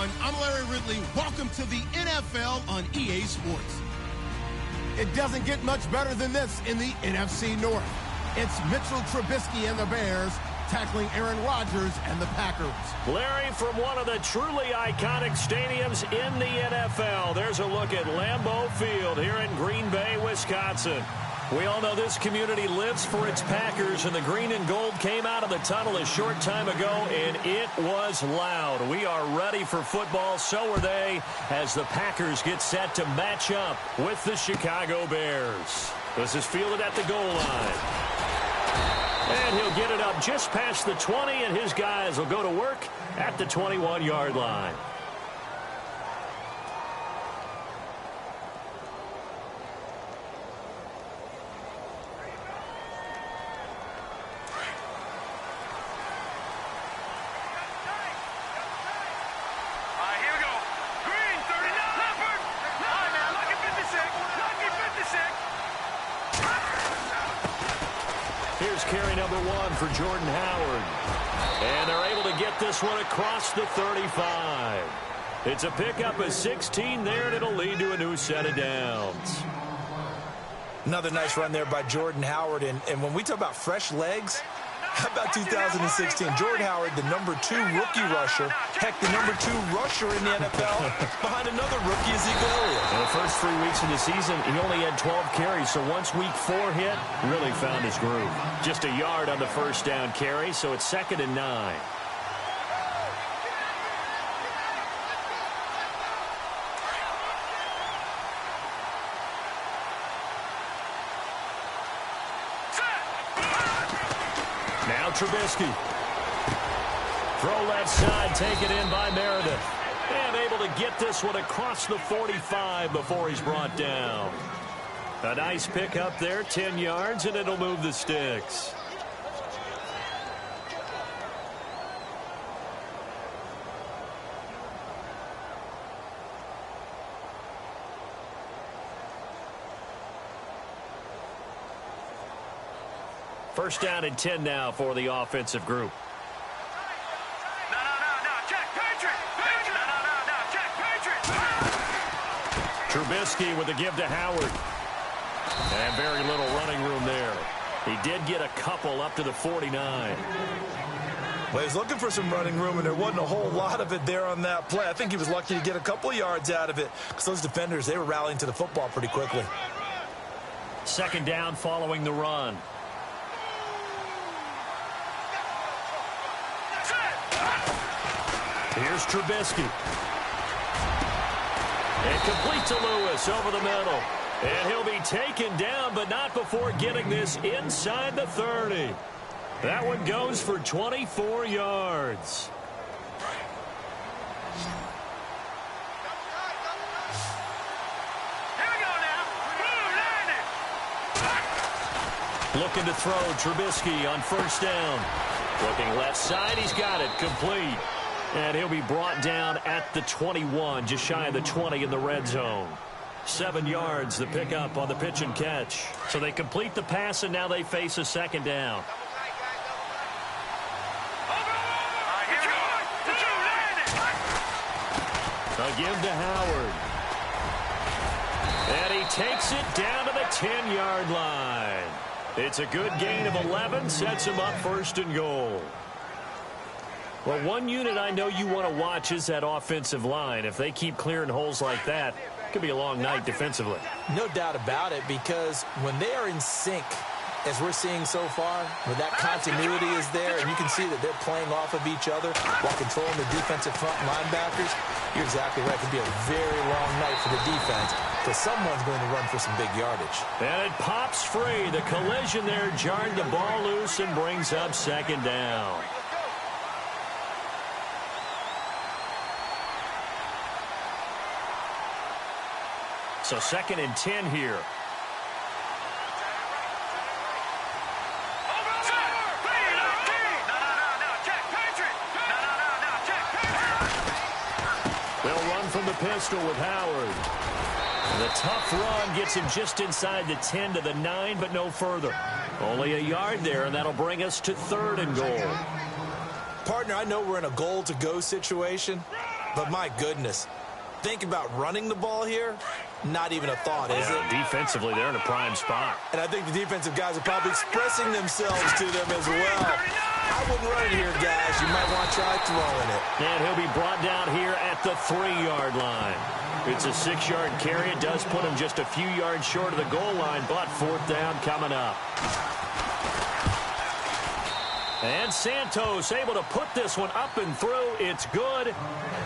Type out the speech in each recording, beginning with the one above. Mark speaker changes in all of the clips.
Speaker 1: everyone. I'm Larry Ridley. Welcome to the NFL on EA Sports. It doesn't get much better than this in the NFC North. It's Mitchell Trubisky and the Bears tackling Aaron Rodgers and the Packers.
Speaker 2: Larry, from one of the truly iconic stadiums in the NFL, there's a look at Lambeau Field here in Green Bay, Wisconsin. We all know this community lives for its Packers, and the green and gold came out of the tunnel a short time ago, and it was loud. We are ready for football, so are they, as the Packers get set to match up with the Chicago Bears. This is fielded at the goal line. And he'll get it up just past the 20, and his guys will go to work at the 21-yard line. Here's carry number 1 for Jordan Howard. And they're able to get this one across the 35. It's a pickup of 16 there, and it'll lead to a new set of downs.
Speaker 3: Another nice run there by Jordan Howard. And when we talk about fresh legs, how about 2016? Jordan Howard, the number 2 rookie rusher. Heck, the number 2 rusher in the NFL behind another rookie, Ezekiel Elliott.
Speaker 2: In the first 3 weeks of the season, he only had 12 carries, so once week 4 hit, really found his groove. Just a yard on the first down carry, so it's 2nd and 9. Now Trubisky. Throw left side, taken in by Meredith. And able to get this one across the 45 before he's brought down. A nice pick up there, 10 yards, and it'll move the sticks. First down and 10 now for the offensive group. Trubisky with the give to Howard. And very little running room there. He did get a couple up to the 49.
Speaker 3: Well, he was looking for some running room, and there wasn't a whole lot of it there on that play. I think he was lucky to get a couple of yards out of it because those defenders, they were rallying to the football pretty quickly.
Speaker 2: Second down following the run. Here's Trubisky. And complete to Lewis over the middle. And he'll be taken down, but not before getting this inside the 30. That one goes for 24 yards.
Speaker 4: Here we go now.
Speaker 2: Looking to throw Trubisky on first down. Looking left side, he's got it, complete. And he'll be brought down at the 21, just shy of the 20 in the red zone. 7 yards, the pickup on the pitch and catch. So they complete the pass, and now they face a second down. A give to Howard. And he takes it down to the 10-yard line. It's a good gain of 11, sets him up first and goal. Well, one unit I know you want to watch is that offensive line. If they keep clearing holes like that, it could be a long night defensively.
Speaker 3: No doubt about it, because when they are in sync, as we're seeing so far, where that continuity is there, and you can see that they're playing off of each other while controlling the defensive front linebackers, you're exactly right. It could be a very long night for the defense, because someone's going to run for some big yardage.
Speaker 2: And it pops free. The collision there jarred the ball loose and brings up second down. So 2nd and 10 here. They'll run from the pistol with Howard. The tough run gets him just inside the 10 to the 9, but no further. Only a yard there, and that'll bring us to 3rd and goal.
Speaker 3: Partner, I know we're in a goal-to-go situation, But my goodness, think about running the ball here. Not even a thought, is it?
Speaker 2: Defensively, they're in a prime spot.
Speaker 3: And I think the defensive guys are probably expressing themselves to them as well. I wouldn't run it here, guys. You might want to try throwing it.
Speaker 2: And he'll be brought down here at the 3-yard line. It's a 6-yard carry. It does put him just a few yards short of the goal line, but 4th down coming up. And Santos able to put this one up and through. It's good.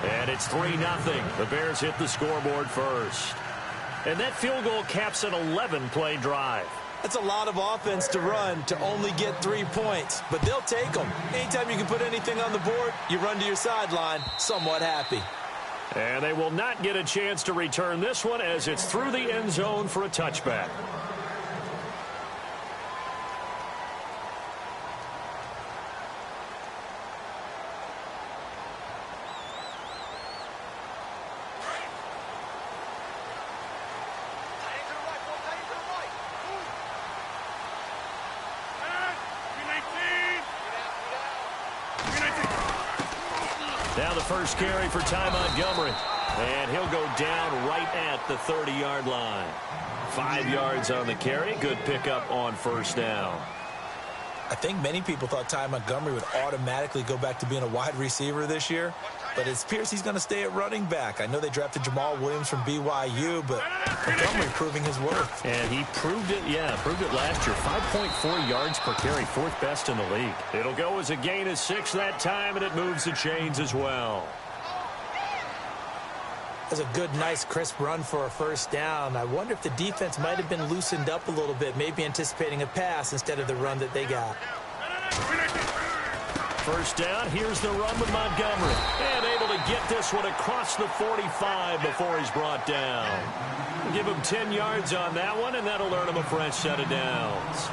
Speaker 2: And it's 3-0. The Bears hit the scoreboard first. And that field goal caps an 11-play drive.
Speaker 3: That's a lot of offense to run to only get 3 points, but they'll take them. Anytime you can put anything on the board, you run to your sideline somewhat happy.
Speaker 2: And they will not get a chance to return this one as it's through the end zone for a touchback. Now the first carry for Ty Montgomery. And he'll go down right at the 30-yard line. 5 yards on the carry. Good pickup on 1st down.
Speaker 3: I think many people thought Ty Montgomery would automatically go back to being a wide receiver this year, but it appears he's going to stay at running back. I know they drafted Jamal Williams from BYU, but Montgomery proving his worth.
Speaker 2: And he proved it, proved it last year. 5.4 yards per carry, 4th best in the league. It'll go as a gain of 6 that time, and it moves the chains as well.
Speaker 3: That's a good, nice, crisp run for a 1st down. I wonder if the defense might have been loosened up a little bit, maybe anticipating a pass instead of the run that they got.
Speaker 2: 1st down, here's the run with Montgomery. And able to get this one across the 45 before he's brought down. Give him 10 yards on that one, and that'll earn him a fresh set of downs.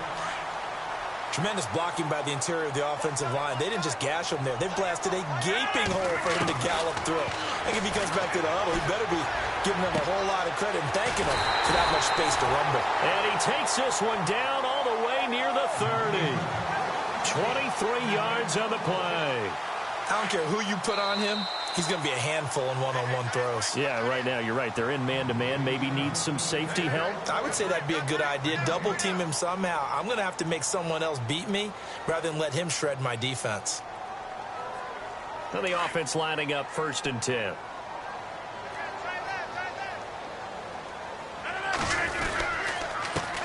Speaker 3: Tremendous blocking by the interior of the offensive line. They didn't just gash him there. They blasted a gaping hole for him to gallop through. I think if he comes back to the huddle, he better be giving them a whole lot of credit and thanking them for that much space to rumble.
Speaker 2: And he takes this one down all the way near the 30. 23 yards on the play.
Speaker 3: I don't care who you put on him. He's going to be a handful in one-on-one throws.
Speaker 2: Yeah, right now, you're right. They're in man-to-man. Maybe needs some safety help.
Speaker 3: I would say that'd be a good idea. Double team him somehow. I'm going to have to make someone else beat me rather than let him shred my defense.
Speaker 2: And the offense lining up 1st and 10.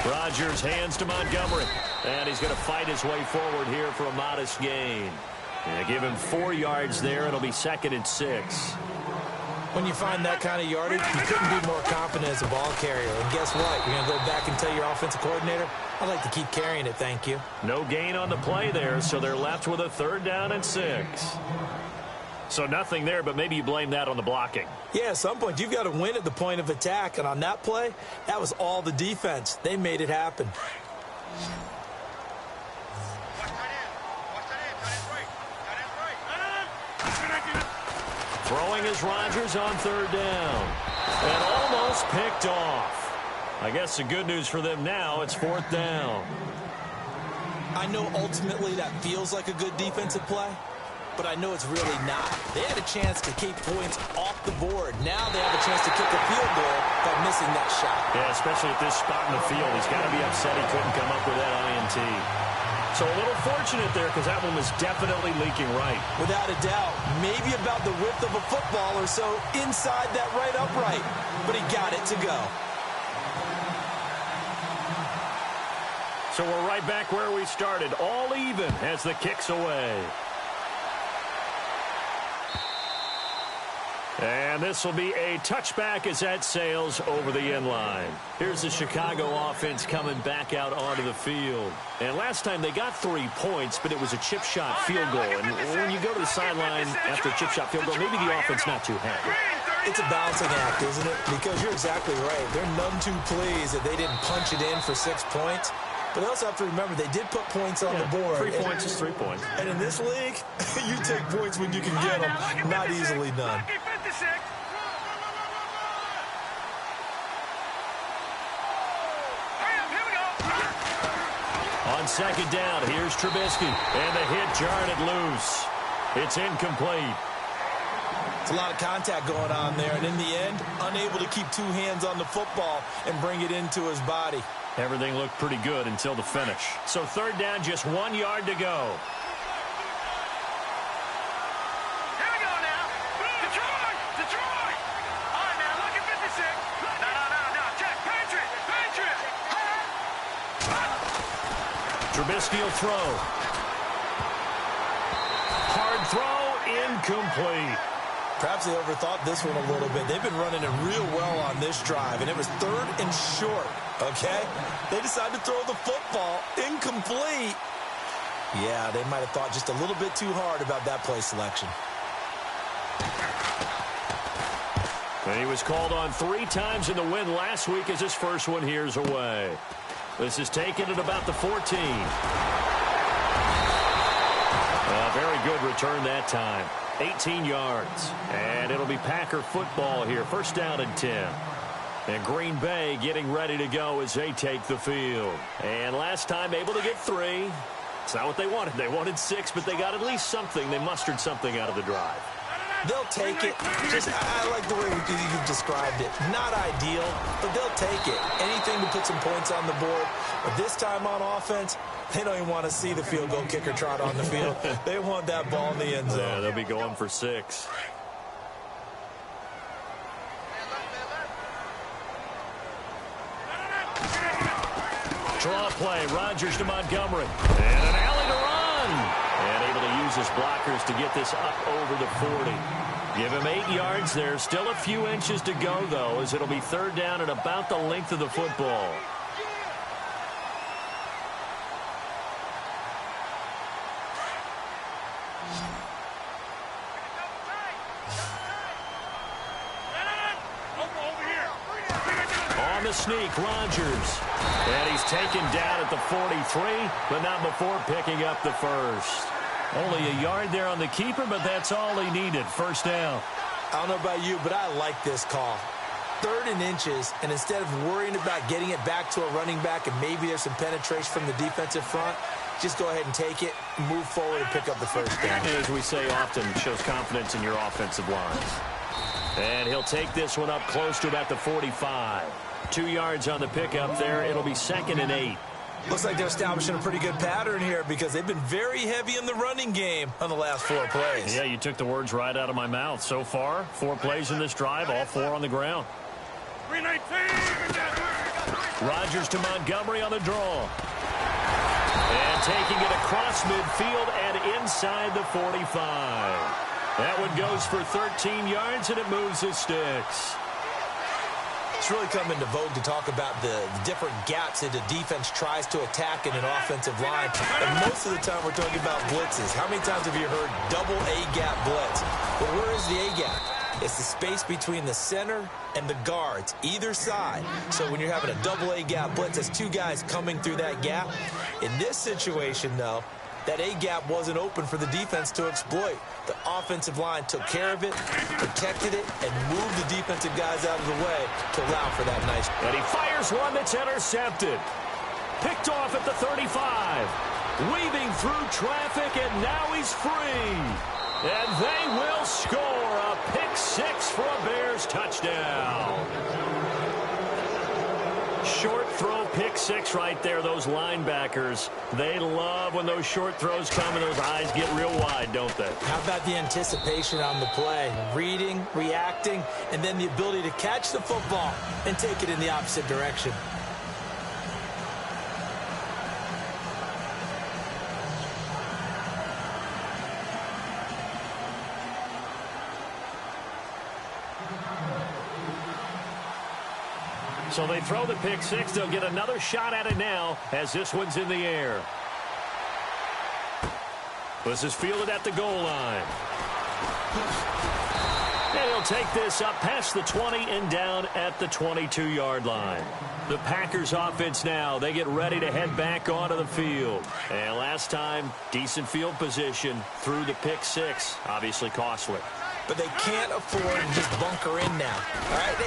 Speaker 2: Rodgers hands to Montgomery. And he's going to fight his way forward here for a modest gain. Yeah, give him 4 yards there. It'll be 2nd and 6.
Speaker 3: When you find that kind of yardage, you couldn't be more confident as a ball carrier. And guess what? You're going to go back and tell your offensive coordinator, I'd like to keep carrying it, thank you.
Speaker 2: No gain on the play there, so they're left with a 3rd down and 6. So nothing there, but maybe you blame that on the blocking.
Speaker 3: Yeah, at some point, you've got to win at the point of attack. And on that play, that was all the defense. They made it happen.
Speaker 2: Throwing is Rodgers on 3rd down. And almost picked off. I guess the good news for them now, it's 4th down.
Speaker 3: I know ultimately that feels like a good defensive play, but I know it's really not. They had a chance to keep points off the board. Now they have a chance to kick a field goal by missing that shot.
Speaker 2: Yeah, especially at this spot in the field. He's got to be upset he couldn't come up with that INT. So a little fortunate there because that one was definitely leaking right.
Speaker 3: Without a doubt. Maybe about the width of a football or so inside that right upright. But he got it to go.
Speaker 2: So we're right back where we started. All even as the kick's away. And this will be a touchback as that sails over the end line. Here's the Chicago offense coming back out onto the field. And last time they got 3 points, but it was a chip shot field goal. And when you go to the sideline after a chip shot field goal, maybe the offense not too happy.
Speaker 3: It's a balancing act, isn't it? Because you're exactly right. They're none too pleased that they didn't punch it in for 6 points. But they also have to remember they did put points on the board.
Speaker 2: 3 points is 3 points.
Speaker 3: And in this league, you take points when you can get them. Not easily done.
Speaker 2: On 2nd down, here's Trubisky. And the hit jarred it loose. It's incomplete.
Speaker 3: It's a lot of contact going on there, and in the end, unable to keep two hands on the football and bring it into his body.
Speaker 2: Everything looked pretty good until the finish. So third down, just 1 yard to go.
Speaker 4: Here we go now. Detroit! Detroit! All right, now, look at 56. No. Check. Patriot!
Speaker 2: Trubisky will throw. Hard throw, incomplete.
Speaker 3: Perhaps they overthought this one a little bit. They've been running it real well on this drive, and it was 3rd and short, okay? They decided to throw the football incomplete. Yeah, they might have thought just a little bit too hard about that play selection.
Speaker 2: And he was called on 3 times in the win last week as his first one here's away. This is taken at about the 14. A very good return that time. 18 yards. And it'll be Packer football here. First down and 10. And Green Bay getting ready to go as they take the field. And last time able to get 3. It's not what they wanted. They wanted 6, but they got at least something. They mustered something out of the drive.
Speaker 3: They'll take it. I like the way you've described it. Not ideal, but they'll take it. Anything to put some points on the board. But this time on offense, they don't even want to see the field goal kicker trot on the field. They want that ball in the end zone.
Speaker 2: Yeah, they'll be going for 6. Draw play. Rodgers to Montgomery. And an alley to run. And able to use his blockers to get this up over the 40. Give him 8 yards there. Still a few inches to go, though, as it'll be third down at about the length of the football. On the sneak, Rodgers. And he's taken down at the 43, but not before picking up the first. Only a yard there on the keeper, but that's all he needed. First down.
Speaker 3: I don't know about you, but I like this call. 3rd and inches, and instead of worrying about getting it back to a running back and maybe there's some penetration from the defensive front, just go ahead and take it, move forward, and pick up the first down.
Speaker 2: And as we say often, shows confidence in your offensive lines. And he'll take this one up close to about the 45. 2 yards on the pickup there. It'll be 2nd and 8.
Speaker 3: Looks like they're establishing a pretty good pattern here because they've been very heavy in the running game on the last 4 plays.
Speaker 2: Yeah, you took the words right out of my mouth. So far, 4 plays in this drive, all 4 on the ground.
Speaker 4: 319.
Speaker 2: Rodgers to Montgomery on the draw. And taking it across midfield and inside the 45. That one goes for 13 yards, and it moves the sticks.
Speaker 3: It's really come into vogue to talk about the different gaps that the defense tries to attack in an offensive line. And most of the time we're talking about blitzes. How many times have you heard double A-gap blitz? Well, where is the A-gap? It's the space between the center and the guards, either side. So when you're having a double A-gap blitz, that's 2 guys coming through that gap. In this situation, though, that A-gap wasn't open for the defense to exploit. The offensive line took care of it, protected it, and moved the defensive guys out of the way to allow for that nice.
Speaker 2: And he fires one that's intercepted. Picked off at the 35. Weaving through traffic, and now he's free. And they will score a pick-6 for a Bears touchdown. Short throw, pick-6 right there. Those linebackers, they love when those short throws come and those eyes get real wide, don't they?
Speaker 3: How about the anticipation on the play? Reading, reacting, and then the ability to catch the football and take it in the opposite direction.
Speaker 2: So they throw the pick-6. They'll get another shot at it now as this one's in the air. This is fielded at the goal line. And he'll take this up past the 20 and down at the 22-yard line. The Packers offense now, they get ready to head back onto the field. And last time, decent field position through the pick-6, obviously costly.
Speaker 3: but they can't afford to just bunker in now. All right,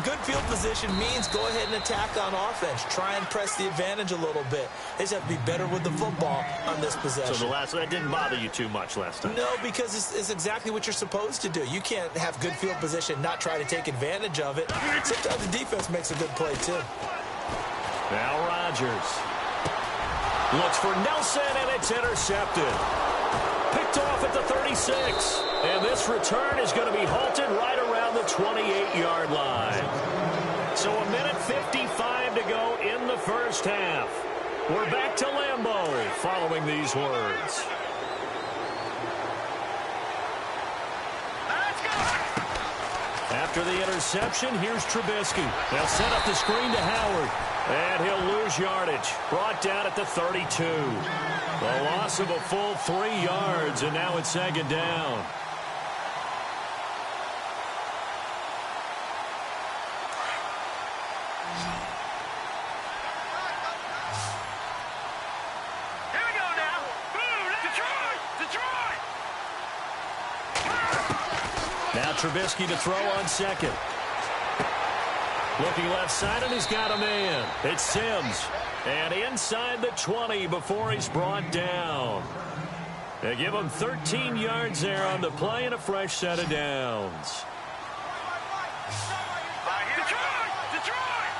Speaker 3: good field position means go ahead and attack on offense. Try and press the advantage a little bit. They just have to be better with the football on this possession.
Speaker 2: So that didn't bother you too much last time?
Speaker 3: No, because it's exactly what you're supposed to do. You can't have good field position, not try to take advantage of it. Sometimes the defense makes a good play, too.
Speaker 2: Now Rodgers looks for Nelson, and it's intercepted. Picked off at the 36. And this return is going to be halted right around the 28-yard line. So a minute 55 to go in the first half. We're back to Lambeau following these words. After the interception, here's Trubisky. They'll set up the screen to Howard. And he'll lose yardage. Brought down at the 32. The loss of a full 3 yards, and now it's second down.
Speaker 4: Here we go now. Boom, Detroit! Detroit!
Speaker 2: Now Trubisky to throw on second. Looking left side, and he's got a man. It's Sims. And inside the 20 before he's brought down. They give him 13 yards there on the play and a fresh set of downs.
Speaker 4: Detroit! Detroit!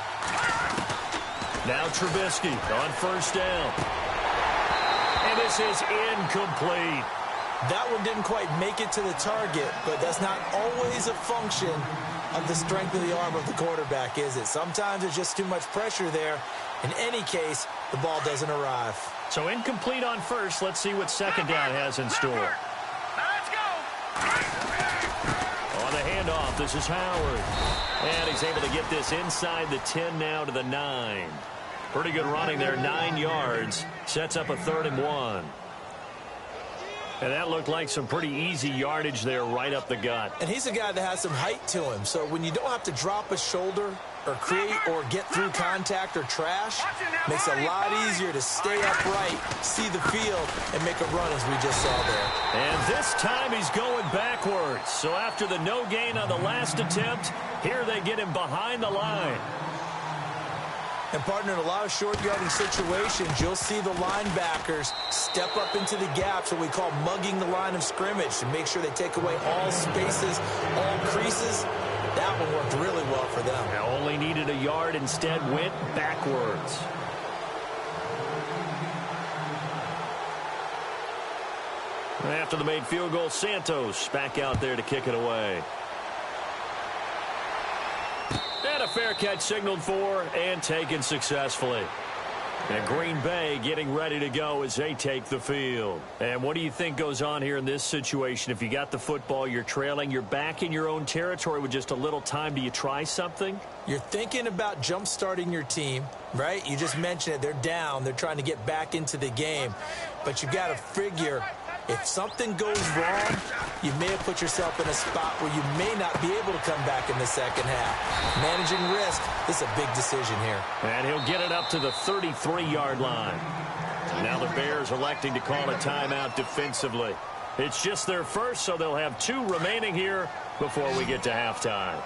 Speaker 2: Now Trubisky on first down. And this is incomplete.
Speaker 3: That one didn't quite make it to the target, but that's not always a function of the strength of the arm of the quarterback, is it? Sometimes it's just too much pressure there. In any case, the ball doesn't arrive.
Speaker 2: So incomplete on first. Let's see what second down has in store.
Speaker 4: Let's go!
Speaker 2: On the handoff, this is Howard. And he's able to get this inside the 10 now to the 9. Pretty good running there, 9 yards. Sets up a 3rd and 1. And that looked like some pretty easy yardage there right up the gut.
Speaker 3: And he's a guy that has some height to him. So when you don't have to drop a shoulder or create or get through contact or trash, makes it a lot easier to stay upright, see the field, and make a run as we just saw there.
Speaker 2: And this time he's going backwards. So after the no gain on the last attempt, here they get him behind the line.
Speaker 3: And, partner, in a lot of short yardage situations, you'll see the linebackers step up into the gaps, what we call mugging the line of scrimmage, to make sure they take away all spaces, all creases. That one worked really well for them.
Speaker 2: Now only needed a yard, instead went backwards. After the made field goal, Santos back out there to kick it away. And a fair catch signaled for and taken successfully. And Green Bay getting ready to go as they take the field. And what do you think goes on here in this situation? If you got the football, you're trailing, you're back in your own territory with just a little time. Do you try something?
Speaker 3: You're thinking about jump-starting your team, right? You just mentioned it. They're down. They're trying to get back into the game. But you've got to figure, if something goes wrong, you may have put yourself in a spot where you may not be able to come back in the second half. Managing risk is a big decision here.
Speaker 2: And he'll get it up to the 33-yard line. Now the Bears electing to call a timeout defensively. It's just their first, so they'll have 2 remaining here before we get to halftime.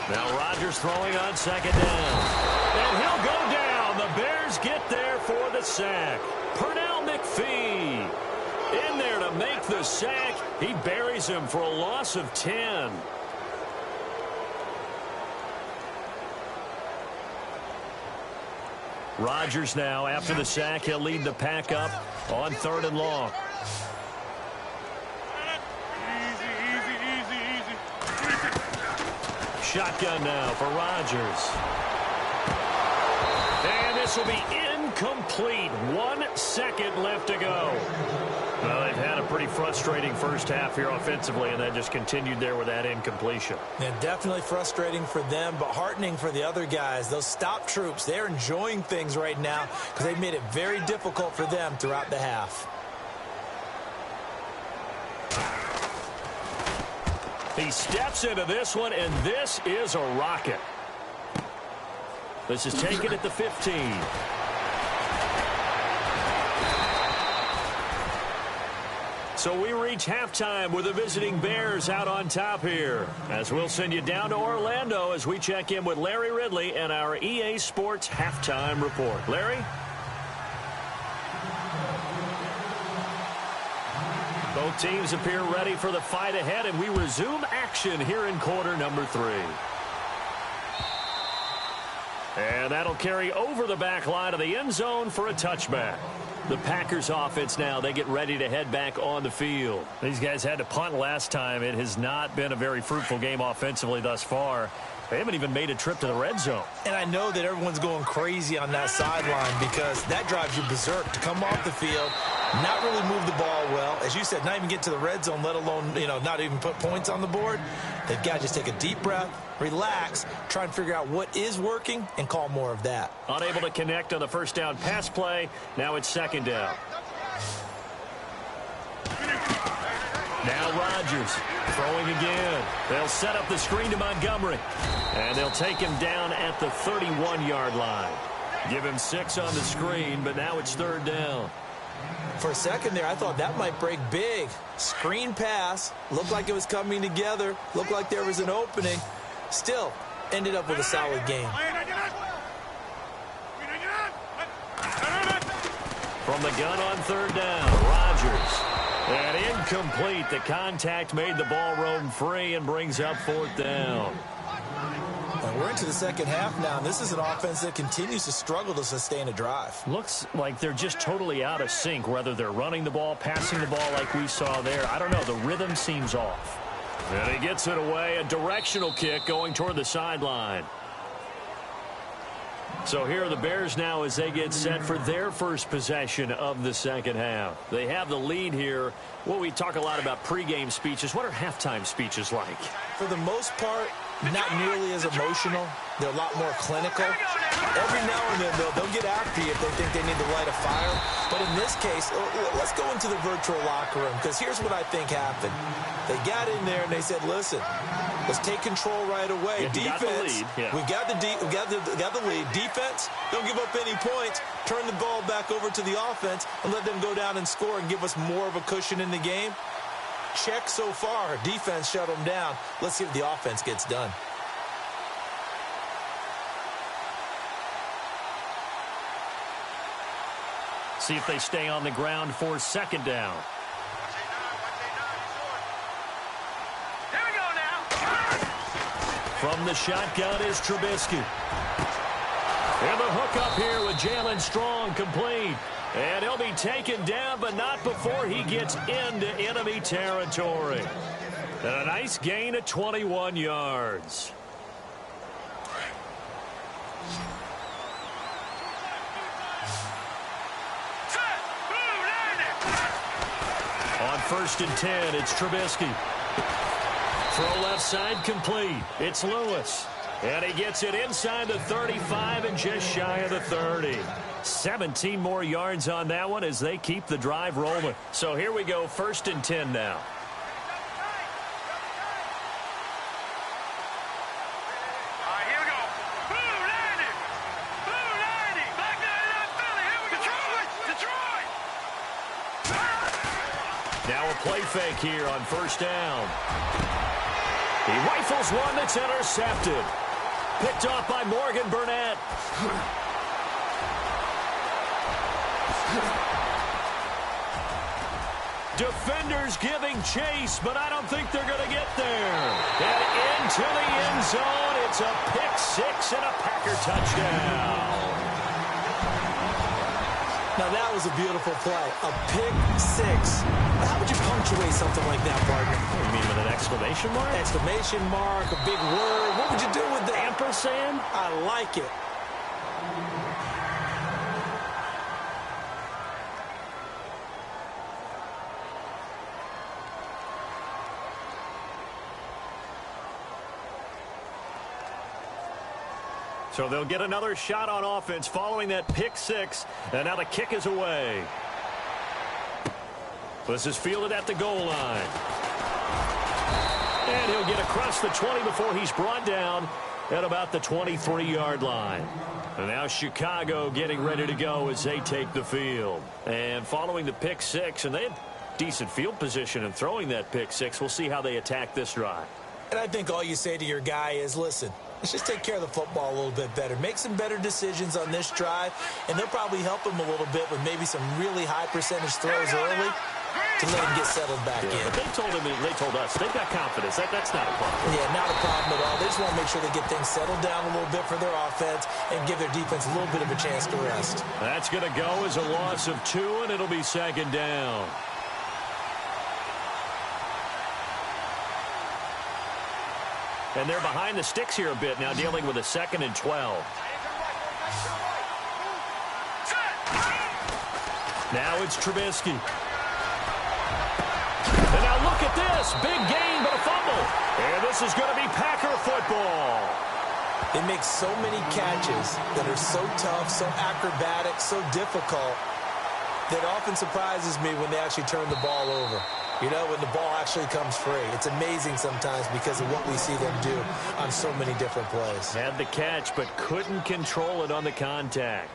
Speaker 2: Now Rodgers throwing on second down. And he'll go down. The Bears get there for the sack. Pernell McPhee in there to make the sack. He buries him for a loss of 10. Rodgers now, after the sack, he'll lead the pack up on 3rd and long. Shotgun now for Rodgers. And this will be incomplete. 1 second left to go. Well, they've had a pretty frustrating first half here offensively, and that just continued there with that incompletion.
Speaker 3: And definitely frustrating for them, but heartening for the other guys. Those stop troops, they're enjoying things right now because they've made it very difficult for them throughout the half.
Speaker 2: He steps into this one, and this is a rocket. This is taken at the 15. So we reach halftime with the visiting Bears out on top here. As we'll send you down to Orlando as we check in with Larry Ridley and our EA Sports Halftime Report. Larry? Both teams appear ready for the fight ahead, and we resume action here in quarter number 3. And that'll carry over the back line of the end zone for a touchback. The Packers offense now, they get ready to head back on the field. These guys had to punt last time. It has not been a very fruitful game offensively thus far. They haven't even made a trip to the red zone.
Speaker 3: And I know that everyone's going crazy on that sideline because that drives you berserk to come off the field, not really move the ball well. As you said, not even get to the red zone, let alone, not even put points on the board. They've got to just take a deep breath, relax, try and figure out what is working, and call more of that.
Speaker 2: Unable to connect on the first down pass play. Now it's second down. Now Rodgers throwing again. They'll set up the screen to Montgomery. And they'll take him down at the 31-yard line. Give him 6 on the screen, but now it's third down.
Speaker 3: For a second there, I thought that might break big. Screen pass. Looked like it was coming together. Looked like there was an opening. Still, ended up with a solid game.
Speaker 2: From the gun on third down, Rodgers. And incomplete. The contact made the ball roam free and brings up fourth down.
Speaker 3: And we're into the second half now, and this is an offense that continues to struggle to sustain a drive.
Speaker 2: Looks like they're just totally out of sync, whether they're running the ball, passing the ball like we saw there. I don't know. The rhythm seems off. And he gets it away. A directional kick going toward the sideline. So here are the Bears now as they get set for their first possession of the second half. They have the lead here. Well, we talk a lot about pregame speeches. What are halftime speeches like?
Speaker 3: For the most part, not nearly as emotional. They're a lot more clinical. Every now and then, they'll get after you if they think they need to light a fire. But in this case, let's go into the virtual locker room, because here's what I think happened. They got in there and they said, listen, let's take control right away. Defense, we got the lead. Defense, don't give up any points. Turn the ball back over to the offense and let them go down and score and give us more of a cushion in the game. Check so far. Defense shut them down. Let's see if the offense gets done.
Speaker 2: See if they stay on the ground for second down.
Speaker 4: Here we go now.
Speaker 2: From the shotgun is Trubisky. And the hook up here with Jalen Strong complete. And he'll be taken down, but not before he gets into enemy territory. And a nice gain of 21 yards. On 1st and 10, it's Trubisky. Throw left side complete. It's Lewis. And he gets it inside the 35 and just shy of the 30. 17 more yards on that one as they keep the drive rolling. So here we go, 1st and 10 now.
Speaker 4: All right, here we go. Blue 90. Blue 90. Back 99 Philly. Here we go. Detroit.
Speaker 2: Now a play fake here on 1st down. He rifles one that's intercepted. Picked off by Morgan Burnett. Defenders giving chase, but I don't think they're going to get there. And into the end zone, it's a pick six and a Packer touchdown.
Speaker 3: Now that was a beautiful play. A pick six. How would you punctuate something like that, partner?
Speaker 2: You mean with an exclamation mark?
Speaker 3: Exclamation mark, a big word. What would you do with that?
Speaker 2: Ampersand?
Speaker 3: I like it.
Speaker 2: So they'll get another shot on offense following that pick six. And now the kick is away. This is fielded at the goal line. And he'll get across the 20 before he's brought down at about the 23-yard line. And now Chicago getting ready to go as they take the field. And following the pick six, and they had decent field position and throwing that pick six. We'll see how they attack this drive.
Speaker 3: And I think all you say to your guy is, listen, let's just take care of the football a little bit better. Make some better decisions on this drive, and they'll probably help him a little bit with maybe some really high percentage throws early to let him get settled back in.
Speaker 2: But they told us, they've got confidence. That's not a problem.
Speaker 3: Yeah, not a problem at all. They just want to make sure they get things settled down a little bit for their offense and give their defense a little bit of a chance to rest.
Speaker 2: That's going to go as a loss of 2, and it'll be second down. And they're behind the sticks here a bit now, dealing with a 2nd and 12. Now it's Trubisky. And now look at this. Big gain, but a fumble. And this is going to be Packer football.
Speaker 3: They make so many catches that are so tough, so acrobatic, so difficult, that often surprises me when they actually turn the ball over. You know, when the ball actually comes free. It's amazing sometimes because of what we see them do on so many different plays.
Speaker 2: Had the catch, but couldn't control it on the contact.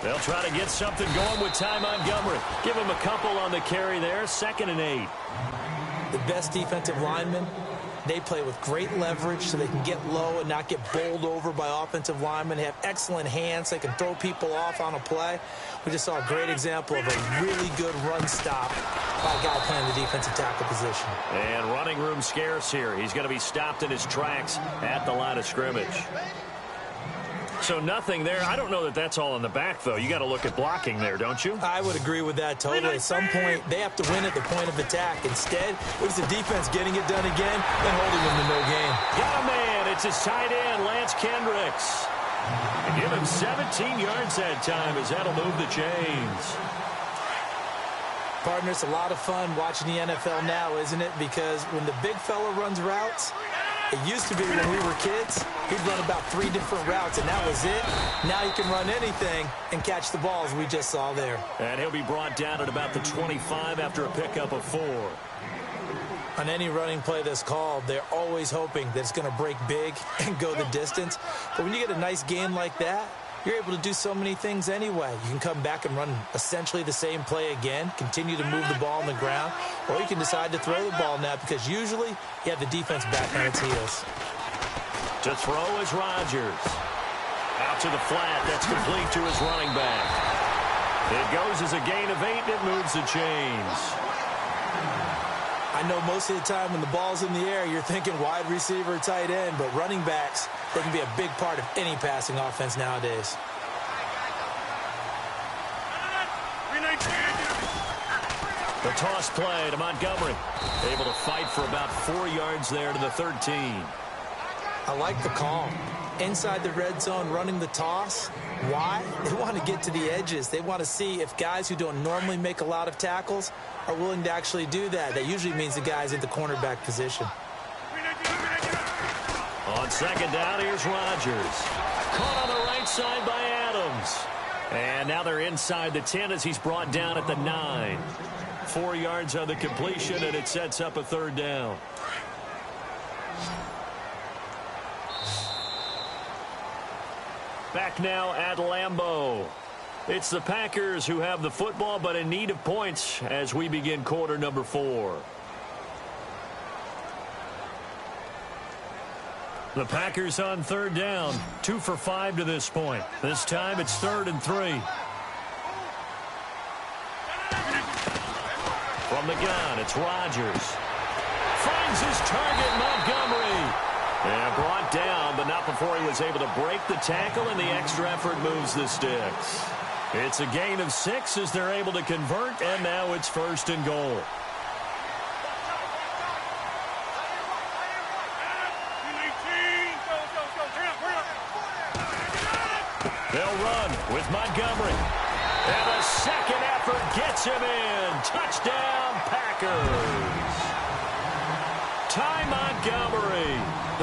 Speaker 2: They'll try to get something going with Ty Montgomery. Give him a couple on the carry there. 2nd and 8.
Speaker 3: The best defensive linemen, they play with great leverage so they can get low and not get bowled over by offensive linemen. They have excellent hands. They can throw people off on a play. We just saw a great example of a really good run stop by a guy playing the defensive tackle position.
Speaker 2: And running room scarce here. He's going to be stopped in his tracks at the line of scrimmage. So nothing there. I don't know that that's all in the back, though. You got to look at blocking there, don't you?
Speaker 3: I would agree with that totally. At some point, they have to win at the point of attack. Instead, what is the defense getting it done again and holding them to no gain?
Speaker 2: Got a man. It's his tight end, Lance Kendricks. And give him 17 yards that time as that'll move the chains.
Speaker 3: Partner, it's a lot of fun watching the NFL now, isn't it? Because when the big fella runs routes, it used to be when we were kids, he'd run about 3 different routes, and that was it. Now he can run anything and catch the balls we just saw there.
Speaker 2: And he'll be brought down at about the 25 after a pickup of 4.
Speaker 3: On any running play that's called, they're always hoping that it's going to break big and go the distance. But when you get a nice gain like that, you're able to do so many things anyway. You can come back and run essentially the same play again, continue to move the ball on the ground, or you can decide to throw the ball now because usually you have the defense back on its heels.
Speaker 2: To throw is Rodgers. Out to the flat. That's complete to his running back. It goes as a gain of 8, and it moves the chains.
Speaker 3: I know most of the time when the ball's in the air, you're thinking wide receiver, tight end, but running backs, they can be a big part of any passing offense nowadays.
Speaker 2: The toss play to Montgomery. Able to fight for about 4 yards there to the 13.
Speaker 3: I like the call. Inside the red zone, running the toss. Why? They want to get to the edges. They want to see if guys who don't normally make a lot of tackles are willing to actually do that. That usually means the guy's in the cornerback position.
Speaker 2: On 2nd down, here's Rodgers. Caught on the right side by Adams. And now they're inside the 10 as he's brought down at the 9. 4 yards on the completion, and it sets up a 3rd down. Back now at Lambeau. It's the Packers who have the football, but in need of points as we begin quarter number 4. The Packers on 3rd down. 2 for 5 to this point. This time it's 3rd and 3. From the gun, it's Rodgers. Finds his target, Montgomery. And brought down, but not before he was able to break the tackle, and the extra effort moves the sticks. It's a gain of 6 as they're able to convert, and now it's 1st and goal. They'll run with Montgomery. And a second effort gets him in. Touchdown, Packers. Ty Montgomery,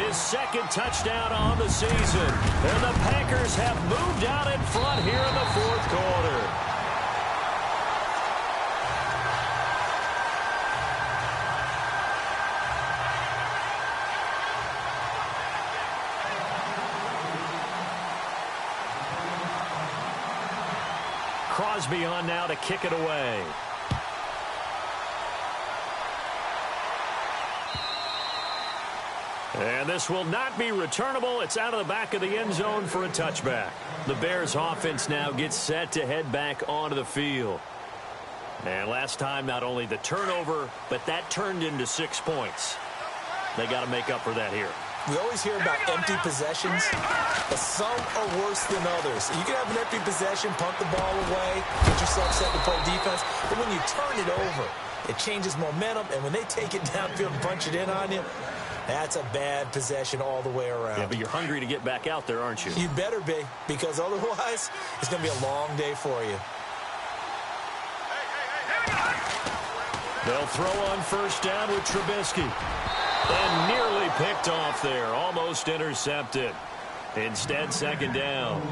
Speaker 2: his 2nd touchdown on the season. And the Packers have moved out in front here in the 4th quarter. Crosby on now to kick it away. And this will not be returnable. It's out of the back of the end zone for a touchback. The Bears offense now gets set to head back onto the field. And last time, not only the turnover, but that turned into 6 points. They got to make up for that here.
Speaker 3: We always hear about empty possessions, but some are worse than others. You can have an empty possession, punt the ball away, get yourself set to play defense, but when you turn it over, it changes momentum, and when they take it downfield and punch it in on you, that's a bad possession all the way around.
Speaker 2: Yeah, but you're hungry to get back out there, aren't you?
Speaker 3: You better be, because otherwise, it's going to be a long day for you.
Speaker 2: They'll throw on first down with Trubisky. And nearly picked off there. Almost intercepted. Instead, second down.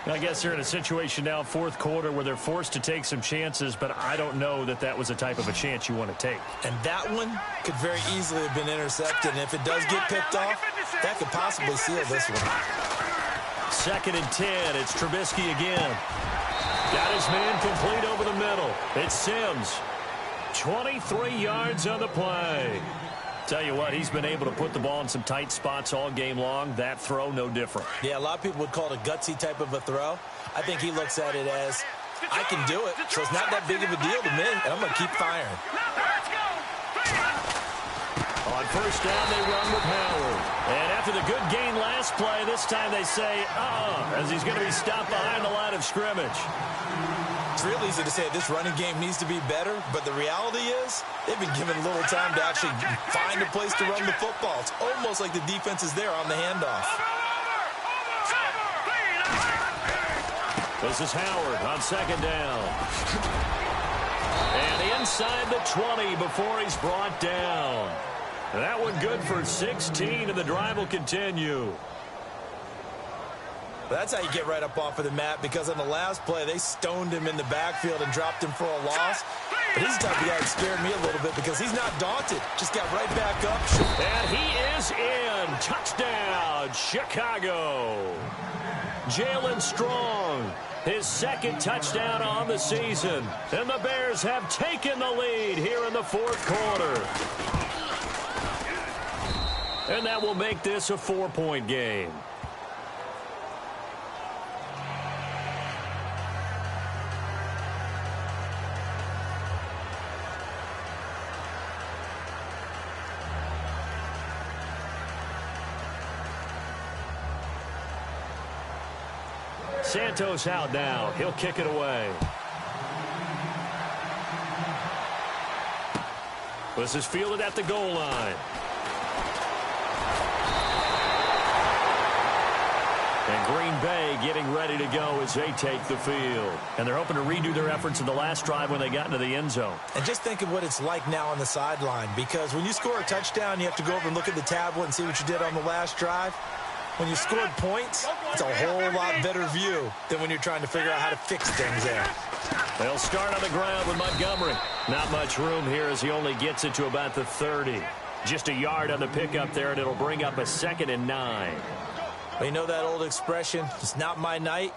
Speaker 2: I guess they're in a situation now, fourth quarter, where they're forced to take some chances, but I don't know that that was the type of a chance you want to take.
Speaker 3: And that one could very easily have been intercepted. And if it does get picked off, that could possibly seal this one.
Speaker 2: 2nd and 10. It's Trubisky again. Got his man complete over the middle. It's Sims. 23 yards on the play. Tell you what, he's been able to put the ball in some tight spots all game long. That throw, no different.
Speaker 3: Yeah, a lot of people would call it a gutsy type of a throw. I think he looks at it as, I can do it, so it's not that big of a deal to me, and I'm going to keep firing.
Speaker 2: On first down, they run with Howard. And after the good gain last play, this time they say, as he's going to be stopped behind the line of scrimmage.
Speaker 3: It's real easy to say this running game needs to be better, but the reality is they've been given little time to actually find a place to run the football. It's almost like the defense is there on the handoff.
Speaker 2: This is Howard on second down. And inside the 20 before he's brought down. That one good for 16, and the drive will continue.
Speaker 3: That's how you get right up off of the mat, because on the last play, they stoned him in the backfield and dropped him for a loss. But he's the type of guy that scared me a little bit because he's not daunted. Just got right back up.
Speaker 2: And he is in. Touchdown, Chicago. Jalen Strong, his 2nd touchdown on the season. And the Bears have taken the lead here in the 4th quarter. And that will make this a 4-point game. Santos out now. He'll kick it away. This is fielded at the goal line. And Green Bay getting ready to go as they take the field. And they're hoping to redo their efforts in the last drive when they got into the end zone.
Speaker 3: And just think of what it's like now on the sideline, because when you score a touchdown, you have to go over and look at the tablet and see what you did on the last drive. When you scored points, it's a whole lot better view than when you're trying to figure out how to fix things there.
Speaker 2: They'll start on the ground with Montgomery. Not much room here as he only gets it to about the 30. Just a yard on the pickup there, and it'll bring up a 2nd and 9.
Speaker 3: Well, you know that old expression, it's not my night?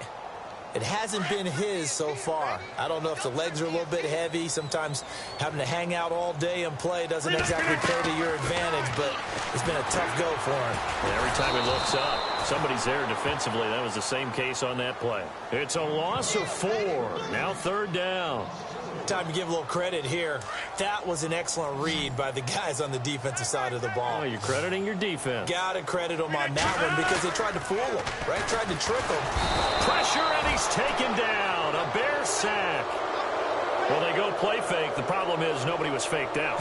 Speaker 3: It hasn't been his so far. I don't know if the legs are a little bit heavy. Sometimes having to hang out all day and play doesn't exactly play to your advantage, but it's been a tough go for him.
Speaker 2: And every time he looks up, somebody's there defensively. That was the same case on that play. It's a loss of 4. Now 3rd down.
Speaker 3: Time to give a little credit here. That was an excellent read by the guys on the defensive side of the ball.
Speaker 2: Oh, you're crediting your defense.
Speaker 3: Got to credit them on that one because they tried to fool him, right? Tried to trick him.
Speaker 2: Pressure, and he's taken down. A Bear sack. Well, they go play fake. The problem is nobody was faked out.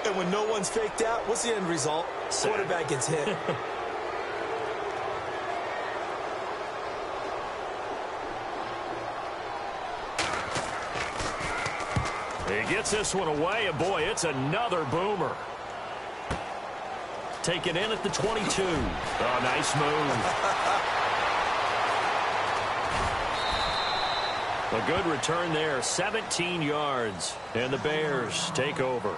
Speaker 3: And when no one's faked out, what's the end result?
Speaker 2: Sack.
Speaker 3: Quarterback gets hit.
Speaker 2: He gets this one away, and boy, it's another boomer. Taken in at the 22. Oh, nice move. A good return there, 17 yards, and the Bears take over.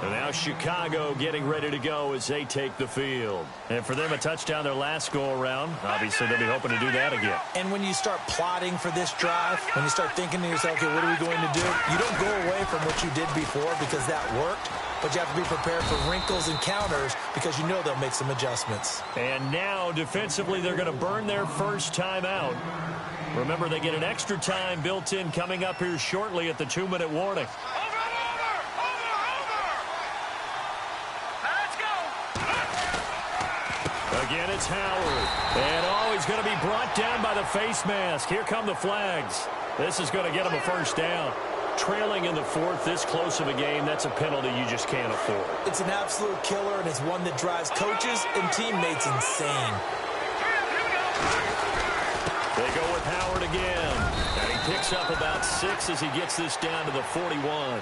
Speaker 2: And now Chicago getting ready to go as they take the field. And for them, a touchdown their last go-around. Obviously, they'll be hoping to do that again.
Speaker 3: And when you start plotting for this drive, when you start thinking to yourself, okay, what are we going to do? You don't go away from what you did before because that worked, but you have to be prepared for wrinkles and counters because you know they'll make some adjustments.
Speaker 2: And now, defensively, they're going to burn their first time out. Remember, they get an extra time built in coming up here shortly at the 2-minute warning. Again, it's Howard. And, he's going to be brought down by the face mask. Here come the flags. This is going to get him a first down. Trailing in the fourth, this close of a game, that's a penalty you just can't afford.
Speaker 3: It's an absolute killer, and it's one that drives coaches and teammates insane.
Speaker 2: They go with Howard again. And he picks up about 6 as he gets this down to the 41.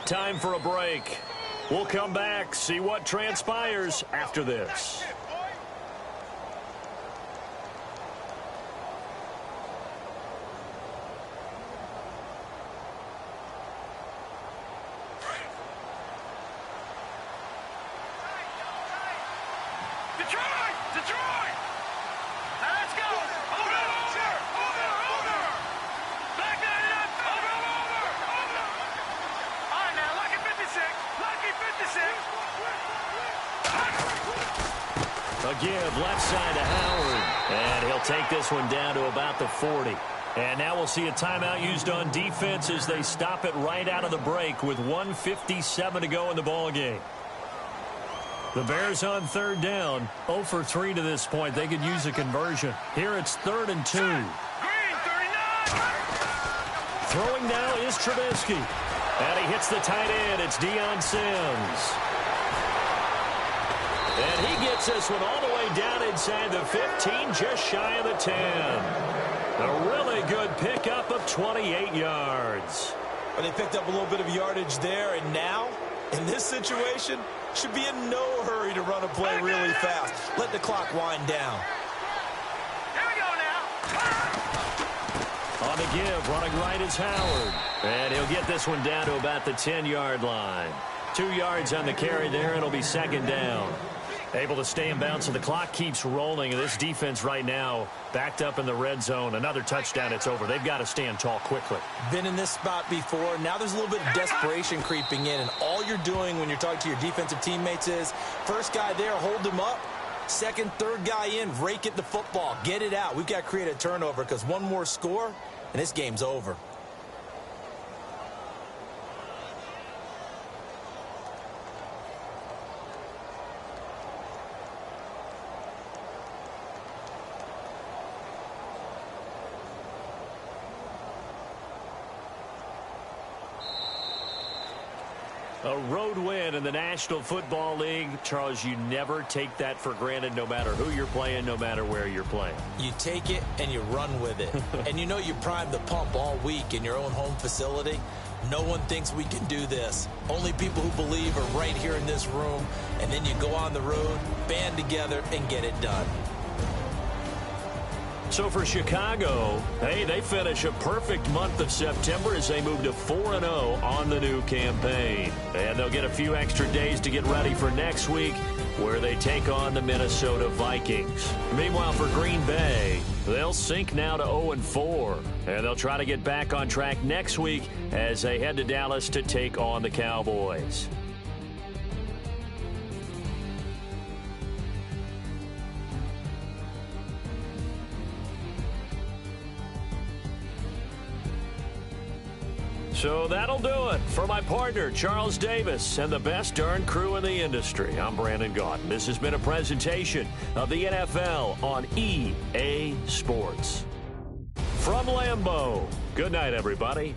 Speaker 2: Time for a break. We'll come back, see what transpires after this.
Speaker 4: Detroit! Now let's go! Over! Back that up! Over! All right, now, lucky 56!
Speaker 2: A give left side to Howard. And he'll take this one down to about the 40. And now we'll see a timeout used on defense as they stop it right out of the break with 1:57 to go in the ballgame. The Bears on third down, 0 for 3 to this point. They could use a conversion. Here it's 3rd and 2.
Speaker 4: Green, 39!
Speaker 2: Throwing now is Trubisky. And he hits the tight end. It's Deion Sims. And he gets this one all the way down inside the 15, just shy of the 10. A really good pickup of 28 yards.
Speaker 3: But they picked up a little bit of yardage there, and now, in this situation, should be in no hurry to run a play really fast. Let the clock wind down.
Speaker 4: Here we go now.
Speaker 2: On the give, running right is Howard. And he'll get this one down to about the 10-yard line. 2 yards on the carry there. It'll be 2nd down. Able to stay in bounds, so the clock keeps rolling. And this defense right now backed up in the red zone. Another touchdown, it's over. They've got to stand tall quickly.
Speaker 3: Been in this spot before. Now there's a little bit of desperation creeping in. And all you're doing when you're talking to your defensive teammates is, first guy there, hold him up. Second, third guy in, rake at the football. Get it out. We've got to create a turnover because one more score, and this game's over.
Speaker 2: A road win in the National Football League. Charles, you never take that for granted no matter who you're playing, no matter where you're playing.
Speaker 3: You take it and you run with it. And you know you primed the pump all week in your own home facility. No one thinks we can do this. Only people who believe are right here in this room. And then you go on the road, band together, and get it done.
Speaker 2: So for Chicago, hey, they finish a perfect month of September as they move to 4-0 on the new campaign. And they'll get a few extra days to get ready for next week, where they take on the Minnesota Vikings. Meanwhile, for Green Bay, they'll sink now to 0-4. And they'll try to get back on track next week as they head to Dallas to take on the Cowboys. So that'll do it for my partner, Charles Davis, and the best darn crew in the industry. I'm Brandon Gaudin. This has been a presentation of the NFL on EA Sports. From Lambeau, good night, everybody.